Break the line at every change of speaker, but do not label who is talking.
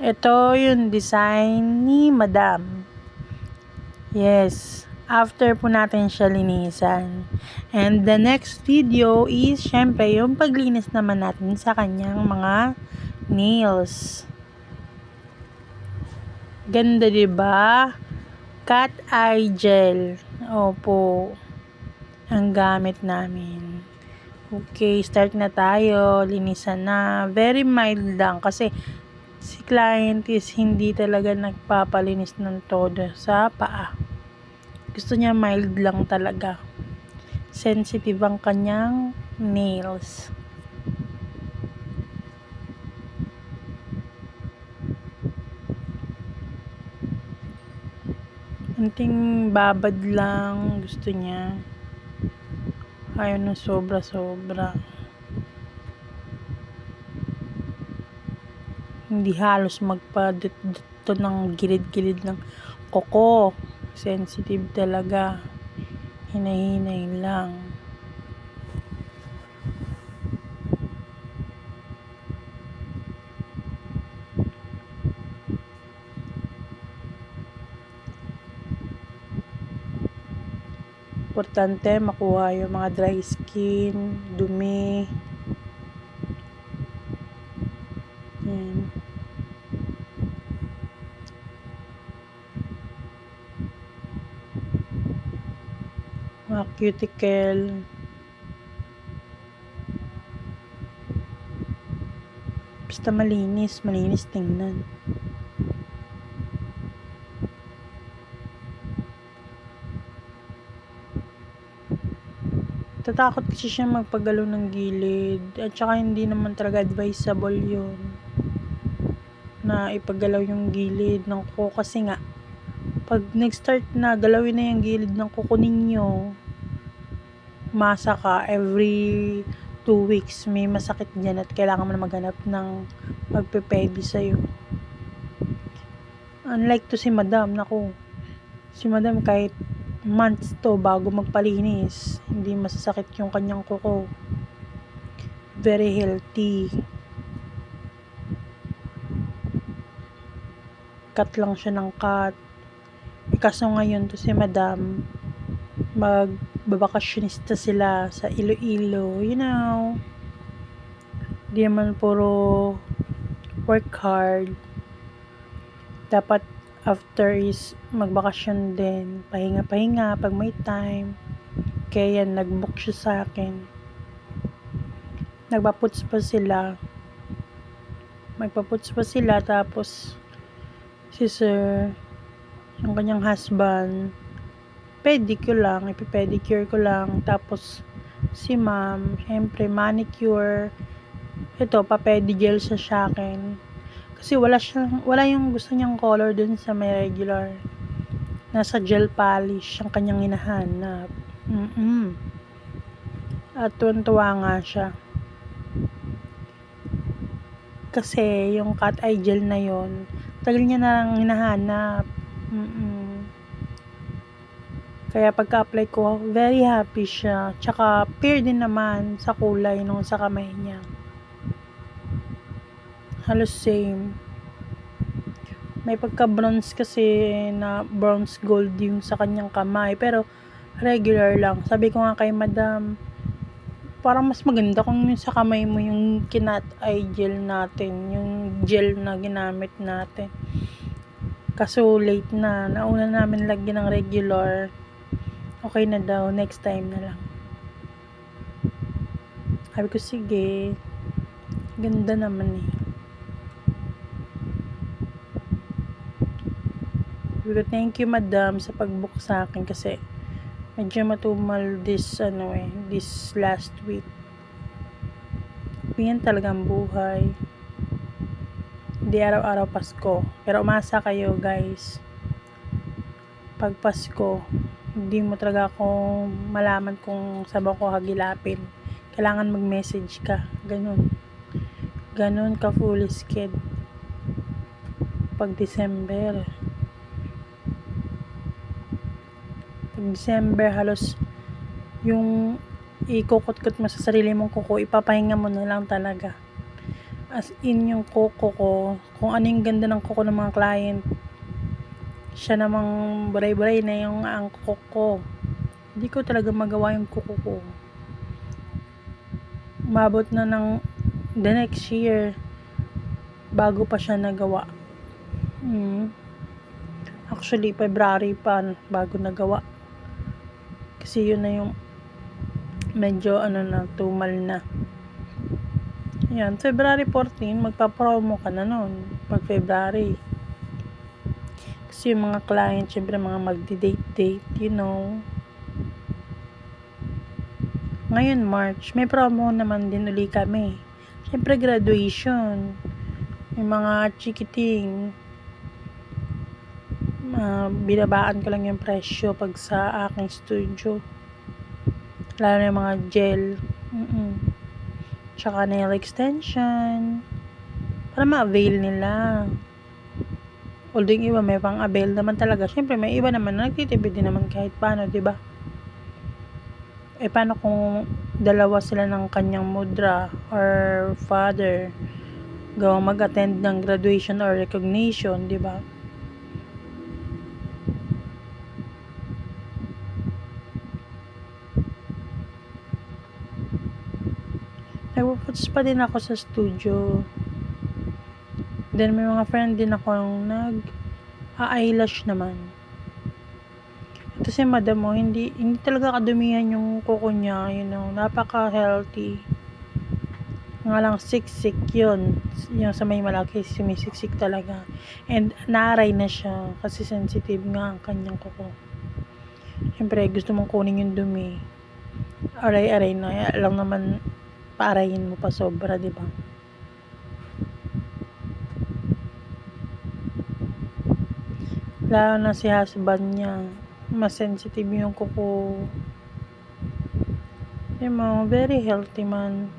Ito yung design ni Madam. Yes, after po natin siya linisan. And the next video is syempre yung paglinis naman natin sa kanyang mga nails. Ganda, 'di ba? Cat eye gel. Opo. Ang gamit namin. Okay, start na tayo. Linisan na. Very mild lang kasi si client is hindi talaga nagpapalinis ng todo sa paa. Gusto niya mild lang talaga. Sensitive ang kanyang nails. Unting babad lang gusto niya. Ayaw na sobra-sobra. Hindi halos magpa-dito ng gilid-gilid ng kuko. Sensitive talaga. Hinay-hinay lang. Importante makuha yung mga dry skin, dumi. Yan. Mga cuticle. Basta malinis tingnan. Tatakot kasi siya magpagalaw ng gilid. At saka hindi naman talaga advisable yun. Na ipagalaw yung gilid ng kuko kasi nga pag nag-start na galawin na yung gilid ng kuko ninyo, masa ka every 2 weeks may masakit dyan at kailangan mo na maghanap ng magpe-pedi sa'yo. Unlike to si Madam, naku, si Madam kahit months to bago magpalinis, hindi masasakit yung kanyang kuko. Very healthy. Cut lang siya ng cut. Kaso ngayon to si Madam, magbabakasyonista sila sa Iloilo, you know. Di naman puro work hard. Dapat after is magbakasyon din, pahinga-pahinga pag may time. Kaya yan, nag-book siya sa akin. Nagpaputs pa sila. Magpaputs pa sila tapos si sir, yung kanyang husband, pedicure lang, ipipedicure ko lang. Tapos si ma'am, syempre manicure. Ito, pa-pedigel siya sa akin. Kasi wala yung gusto niyang color dun sa may regular. Nasa gel polish ang kanyang hinahanap. At tuwan-tuwa nga siya. Kasi yung cat eye gel na yon, tagal niya na lang hinahanap. Kaya pagka-apply ko, very happy siya. Tsaka pure din naman sa kulay nung sa kamay niya. Halos same. May pagka-bronze kasi na bronze gold yung sa kanyang kamay. Pero regular lang. Sabi ko nga kay Madam, parang mas maganda kung yung sa kamay mo yung cat eye gel natin. Yung gel na ginamit natin. Kaso late na. Nauna namin lagyan ng regular. Okay na daw. Next time na lang. Sabi ko, sige. Ganda naman eh. Sabi ko, thank you Madam sa pag-book sa akin kasi medyo matumal this last week. Ganyan talaga ang buhay. Hindi araw-araw Pasko. Pero umasa kayo guys. Pag Pasko, hindi mo talaga kung malaman kung saan ko hagilapin. Kailangan mag-message ka. Ganun ka foolish kid. Pag December halos yung ikukot-kot mo sa sarili mong kuko, ipapahinga mo na lang talaga. As in yung kuko ko, kung ano yung ganda ng kuko ng mga client, siya namang buray-buray na yung ang kuko ko. Hindi ko talaga magawa yung kuko ko. Umabot na ng the next year bago pa siya nagawa. Actually, February pa bago nagawa. Kasi yun na yung medyo tumal na. Yan, February 14, magpa-promo ka na nun. Pag February. Kasi yung mga client, syempre mga magdi-date, you know. Ngayon, March, may promo naman din uli kami. Syempre, graduation. Yung mga chikiting. Binabaan ko lang yung presyo pag sa aking studio. Lalo na yung mga gel. Tsaka nail extension. Para ma-avail nila. Although yung iba may pang-avail naman talaga. Syempre, may iba naman na nagtitipid din naman kahit paano, diba? Paano kung dalawa sila ng kanyang mudra or father gawang mag-attend ng graduation or recognition, diba? Nagpuputs pa din ako sa studio. Then may mga friend din akong nag-eyelash naman. Ito si madam mo, hindi talaga kadumihan yung kuko niya, you know, napaka-healthy. Nga lang siksik yun. Yung sa may malaki, sumisiksik talaga. And naaray na siya kasi sensitive nga ang kanyang kuko. Siyempre, gusto mong kunin yung dumi. Aray-aray na. Lang naman, paarayin mo pa sobra, diba? Lalo na si husband niya. Mas sensitive yung kuko. Diba? Very healthy man.